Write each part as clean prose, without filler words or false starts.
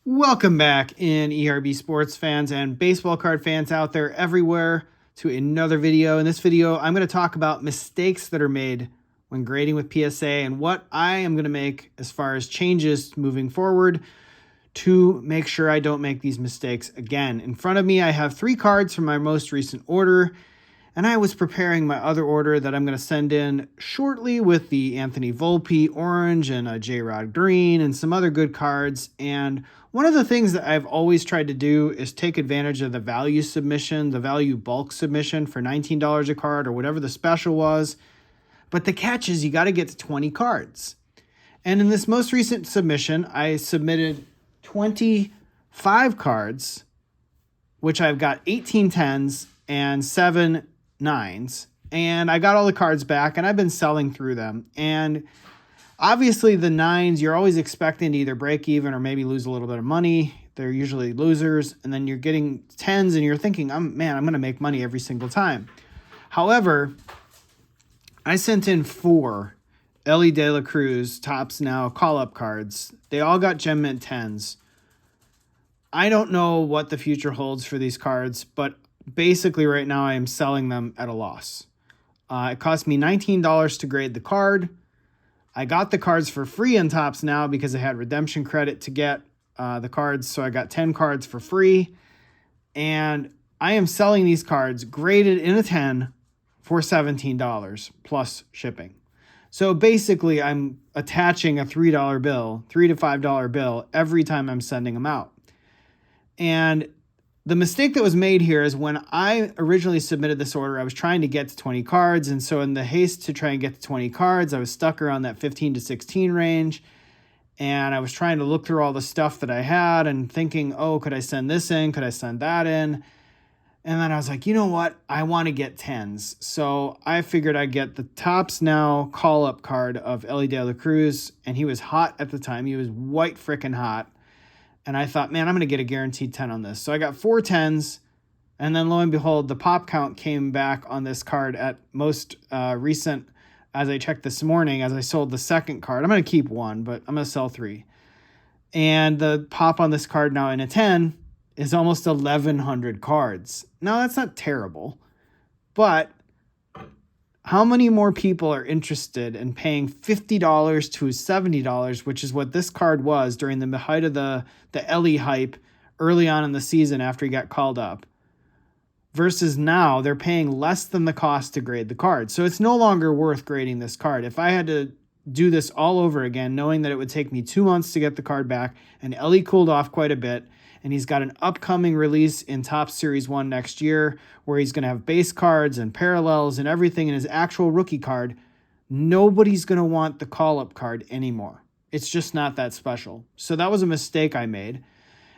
Welcome back in ERB sports fans and baseball card fans out there everywhere to another video. In this video, I'm going to talk about mistakes that are made when grading with PSA and what I am going to make as far as changes moving forward to make sure I don't make these mistakes again. In front of me, I have 3 cards from my most recent order, and I was preparing my other order that I'm going to send in shortly with the Anthony Volpe orange and a J-Rod green and some other good cards. And one of the things that I've always tried to do is take advantage of the value submission, the value bulk submission for $19 a card or whatever the special was. But the catch is you got to get to 20 cards. And in this most recent submission, I submitted 25 cards, which I've got 18 10s and 7 9s. And I got all the cards back and I've been selling through them. And obviously the 9s, you're always expecting to either break even or maybe lose a little bit of money. They're usually losers. And then you're getting 10s and you're thinking, I'm going to make money every single time. However, I sent in 4 Elly De La Cruz Topps Now call-up cards. They all got Gem Mint 10s. I don't know what the future holds for these cards, but basically right now I am selling them at a loss. It cost me $19 to grade the card. I got the cards for free on Topps Now because I had redemption credit to get the cards, so I got 10 cards for free. And I am selling these cards graded in a 10 for $17 plus shipping. So basically I'm attaching a $3 bill, $3 to $5 bill every time I'm sending them out. And the mistake that was made here is when I originally submitted this order, I was trying to get to 20 cards. And so in the haste to try and get to 20 cards, I was stuck around that 15 to 16 range. And I was trying to look through all the stuff that I had and thinking, oh, could I send this in? Could I send that in? And then I was like, you know what? I want to get 10s. So I figured I'd get the Topps Now call-up card of Elly De La Cruz. And he was hot at the time. He was white frickin' hot. And I thought, man, I'm going to get a guaranteed 10 on this. So I got 4 10s. And then lo and behold, the pop count came back on this card at most recent, as I checked this morning, as I sold the second card. I'm going to keep 1, but I'm going to sell 3. And the pop on this card now in a 10 is almost 1,100 cards. Now, that's not terrible. But how many more people are interested in paying $50 to $70, which is what this card was during the height of the Elly hype early on in the season after he got called up, versus now they're paying less than the cost to grade the card. So it's no longer worth grading this card. If I had to do this all over again, knowing that it would take me 2 months to get the card back, and Elly cooled off quite a bit, and he's got an upcoming release in Topps Series 1 next year where he's going to have base cards and parallels and everything in his actual rookie card, nobody's going to want the call-up card anymore. It's just not that special. So that was a mistake I made.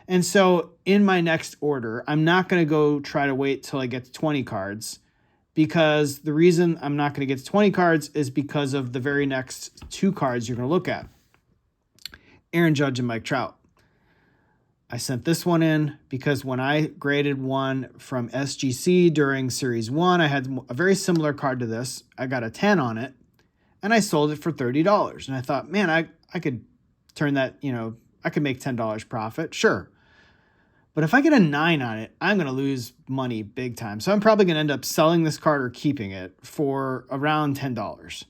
And so in my next order, I'm not going to go try to wait till I get to 20 cards, because the reason I'm not going to get to 20 cards is because of the very next 2 cards you're going to look at. Aaron Judge and Mike Trout. I sent this one in because when I graded one from SGC during Series 1, I had a very similar card to this. I got a 10 on it, and I sold it for $30. And I thought, man, I could turn that, I could make $10 profit. Sure. But if I get a 9 on it, I'm going to lose money big time. So I'm probably going to end up selling this card or keeping it for around $10.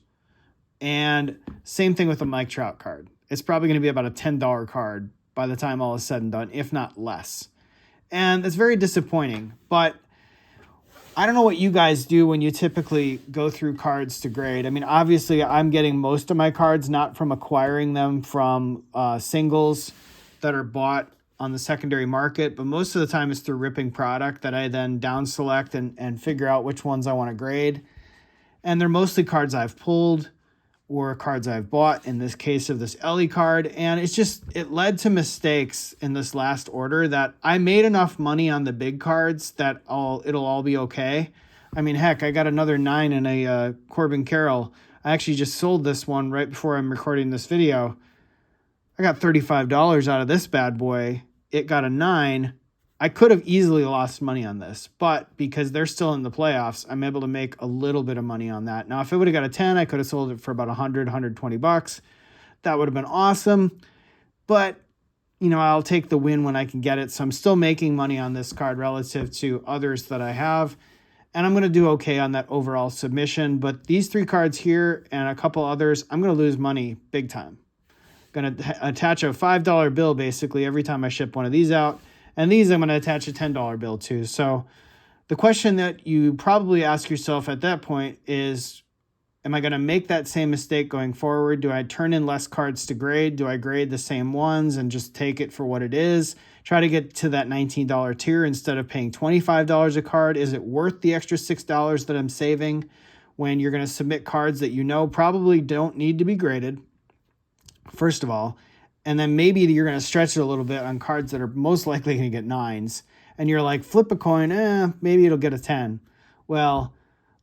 And same thing with the Mike Trout card. It's probably going to be about a $10 card by the time all is said and done, if not less. And it's very disappointing, but I don't know what you guys do when you typically go through cards to grade. I mean, obviously I'm getting most of my cards not from acquiring them from singles that are bought on the secondary market, but most of the time it's through ripping product that I then down select and figure out which ones I want to grade. And they're mostly cards I've pulled or cards I've bought, in this case of this Elly card. And it led to mistakes in this last order that I made enough money on the big cards that it'll all be okay. I mean, heck, I got another 9 in a Corbin Carroll. I actually just sold this one right before I'm recording this video. I got $35 out of this bad boy. It got a 9. I could have easily lost money on this, but because they're still in the playoffs, I'm able to make a little bit of money on that. Now, if it would have got a 10, I could have sold it for about $100, $120. That would have been awesome. But I'll take the win when I can get it. So I'm still making money on this card relative to others that I have. And I'm going to do okay on that overall submission. But these 3 cards here and a couple others, I'm going to lose money big time. Going to attach a $5 bill basically every time I ship one of these out. And these I'm going to attach a $10 bill to. So the question that you probably ask yourself at that point is, am I going to make that same mistake going forward? Do I turn in less cards to grade? Do I grade the same ones and just take it for what it is? Try to get to that $19 tier instead of paying $25 a card. Is it worth the extra $6 that I'm saving when you're going to submit cards that probably don't need to be graded, first of all, and then maybe you're going to stretch it a little bit on cards that are most likely going to get 9s, and you're like, flip a coin, maybe it'll get a 10. Well,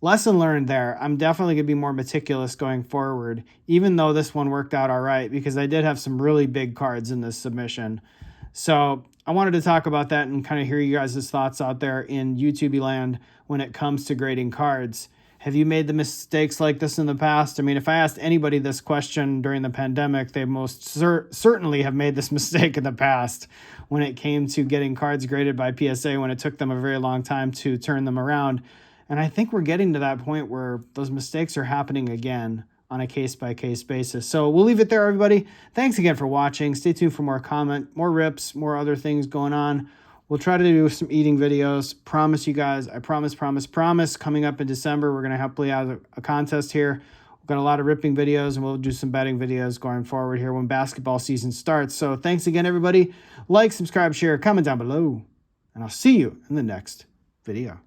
lesson learned there. I'm definitely going to be more meticulous going forward, even though this one worked out all right, because I did have some really big cards in this submission. So I wanted to talk about that and kind of hear you guys' thoughts out there in YouTube land when it comes to grading cards. Have you made the mistakes like this in the past? I mean, if I asked anybody this question during the pandemic, they most certainly have made this mistake in the past when it came to getting cards graded by PSA, when it took them a very long time to turn them around. And I think we're getting to that point where those mistakes are happening again on a case-by-case basis. So we'll leave it there, everybody. Thanks again for watching. Stay tuned for more comment, more rips, more other things going on. We'll try to do some eating videos. Promise you guys, I promise. Coming up in December, we're going to play out a contest here. We've got a lot of ripping videos, and we'll do some betting videos going forward here when basketball season starts. So thanks again, everybody. Like, subscribe, share, comment down below, and I'll see you in the next video.